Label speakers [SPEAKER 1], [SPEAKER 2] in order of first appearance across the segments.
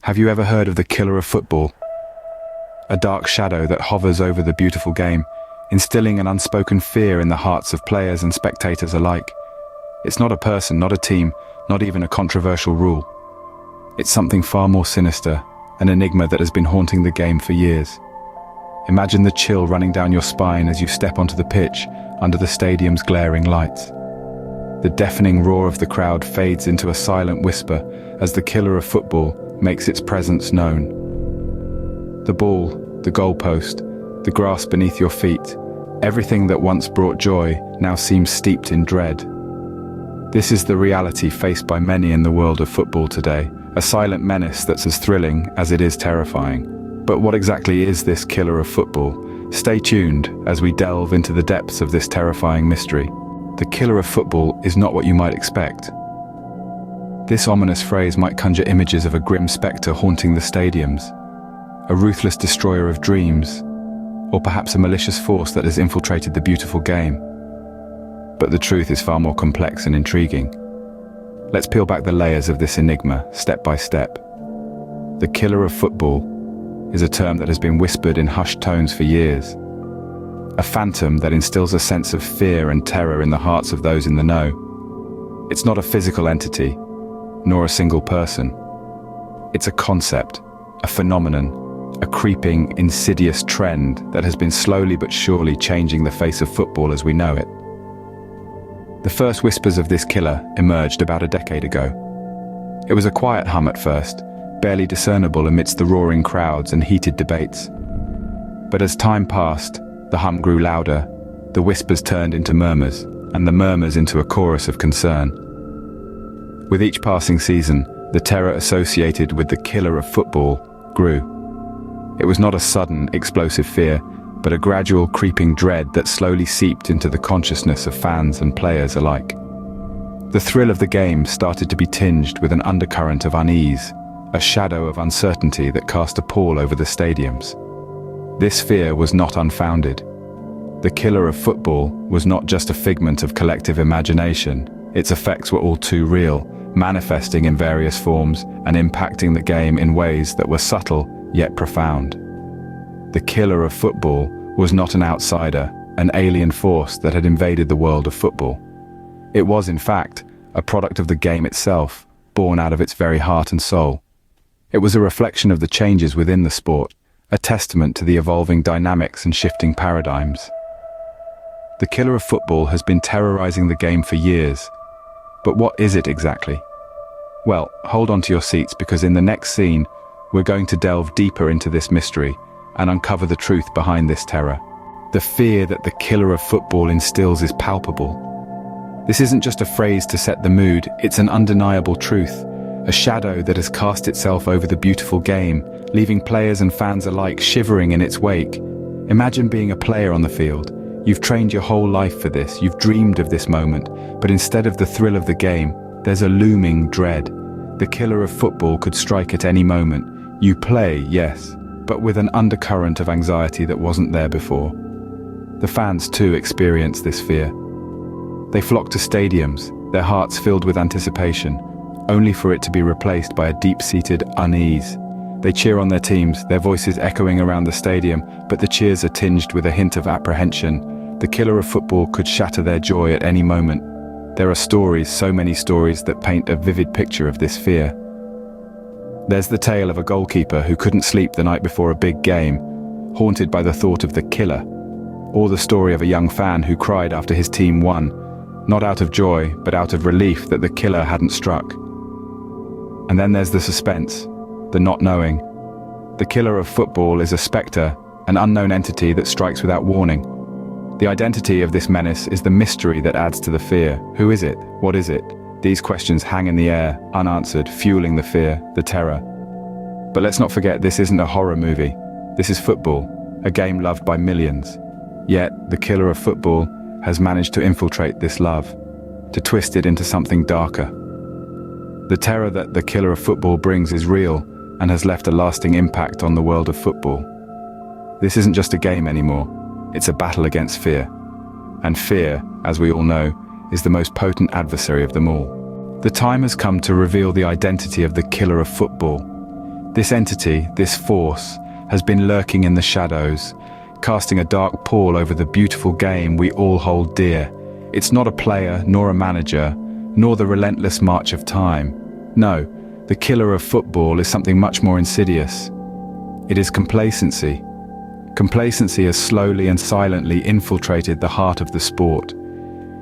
[SPEAKER 1] Have you ever heard of the killer of football? A dark shadow that hovers over the beautiful game, instilling an unspoken fear in the hearts of players and spectators alike. It's not a person, not a team, not even a controversial rule. It's something far more sinister, an enigma that has been haunting the game for years. Imagine the chill running down your spine as you step onto the pitch under the stadium's glaring lights. The deafening roar of the crowd fades into a silent whisper as the killer of football makes its presence known. The ball, the goalpost, the grass beneath your feet, everything that once brought joy now seems steeped in dread. This is the reality faced by many in the world of football today, a silent menace that's as thrilling as it is terrifying. But what exactly is this killer of football? Stay tuned as we delve into the depths of this terrifying mystery. The killer of football is not what you might expect. This ominous phrase might conjure images of a grim spectre haunting the stadiums, a ruthless destroyer of dreams, or perhaps a malicious force that has infiltrated the beautiful game. But the truth is far more complex and intriguing. Let's peel back the layers of this enigma, step by step. The killer of football is a term that has been whispered in hushed tones for years. A phantom that instills a sense of fear and terror in the hearts of those in the know. It's not a physical entity, nor a single person. It's a concept, a phenomenon, a creeping, insidious trend that has been slowly but surely changing the face of football as we know it. The first whispers of this killer emerged about a decade ago. It was a quiet hum at first, barely discernible amidst the roaring crowds and heated debates. But as time passed, the hum grew louder, the whispers turned into murmurs, and the murmurs into a chorus of concern. With each passing season, the terror associated with the killer of football grew. It was not a sudden, explosive fear, but a gradual creeping dread that slowly seeped into the consciousness of fans and players alike. The thrill of the game started to be tinged with an undercurrent of unease, a shadow of uncertainty that cast a pall over the stadiums. This fear was not unfounded. The killer of football was not just a figment of collective imagination. Its effects were all too real, manifesting in various forms and impacting the game in ways that were subtle yet profound. The killer of football was not an outsider, an alien force that had invaded the world of football. It was, in fact, a product of the game itself, born out of its very heart and soul. It was a reflection of the changes within the sport, a testament to the evolving dynamics and shifting paradigms. The killer of football has been terrorizing the game for years. But what is it exactly? Well, hold on to your seats because in the next scene, we're going to delve deeper into this mystery and uncover the truth behind this terror. The fear that the killer of football instills is palpable. This isn't just a phrase to set the mood, it's an undeniable truth, a shadow that has cast itself over the beautiful game, leaving players and fans alike shivering in its wake. Imagine being a player on the field. You've trained your whole life for this, you've dreamed of this moment, but instead of the thrill of the game, there's a looming dread. The killer of football could strike at any moment. You play, yes, but with an undercurrent of anxiety that wasn't there before. The fans too experience this fear. They flock to stadiums, their hearts filled with anticipation, only for it to be replaced by a deep-seated unease. They cheer on their teams, their voices echoing around the stadium, but the cheers are tinged with a hint of apprehension. The killer of football could shatter their joy at any moment. There are stories, so many stories, that paint a vivid picture of this fear. There's the tale of a goalkeeper who couldn't sleep the night before a big game, haunted by the thought of the killer. Or the story of a young fan who cried after his team won, not out of joy, but out of relief that the killer hadn't struck. And then there's the suspense, the not knowing. The killer of football is a spectre, an unknown entity that strikes without warning. The identity of this menace is the mystery that adds to the fear. Who is it? What is it? These questions hang in the air, unanswered, fueling the fear, the terror. But let's not forget, this isn't a horror movie. This is football, a game loved by millions. Yet, the killer of football has managed to infiltrate this love, to twist it into something darker. The terror that the killer of football brings is real and has left a lasting impact on the world of football. This isn't just a game anymore, it's a battle against fear. And fear, as we all know, is the most potent adversary of them all. The time has come to reveal the identity of the killer of football. This entity, this force, has been lurking in the shadows, casting a dark pall over the beautiful game we all hold dear. It's not a player, nor a manager, nor the relentless march of time. No, the killer of football is something much more insidious. It is complacency. Complacency has slowly and silently infiltrated the heart of the sport.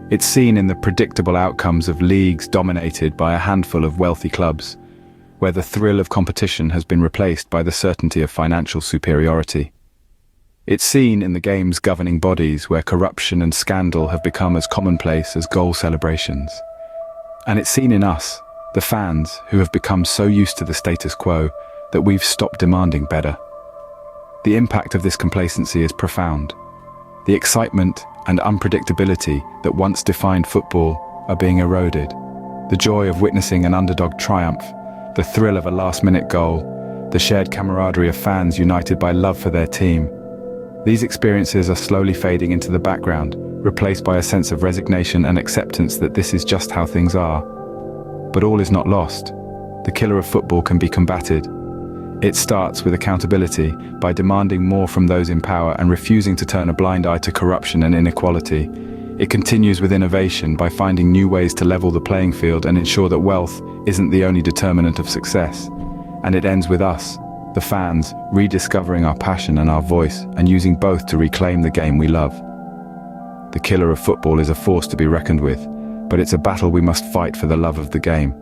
[SPEAKER 1] It's seen in the predictable outcomes of leagues dominated by a handful of wealthy clubs, where the thrill of competition has been replaced by the certainty of financial superiority. It's seen in the game's governing bodies, where corruption and scandal have become as commonplace as goal celebrations. And it's seen in us, the fans, who have become so used to the status quo that we've stopped demanding better. The impact of this complacency is profound. The excitement and unpredictability that once defined football are being eroded. The joy of witnessing an underdog triumph, the thrill of a last-minute goal, the shared camaraderie of fans united by love for their team. These experiences are slowly fading into the background, replaced by a sense of resignation and acceptance that this is just how things are. But all is not lost. The killer of football can be combated. It starts with accountability, by demanding more from those in power and refusing to turn a blind eye to corruption and inequality. It continues with innovation, by finding new ways to level the playing field and ensure that wealth isn't the only determinant of success. And it ends with us, the fans, rediscovering our passion and our voice, and using both to reclaim the game we love. The killer of football is a force to be reckoned with, but it's a battle we must fight for the love of the game.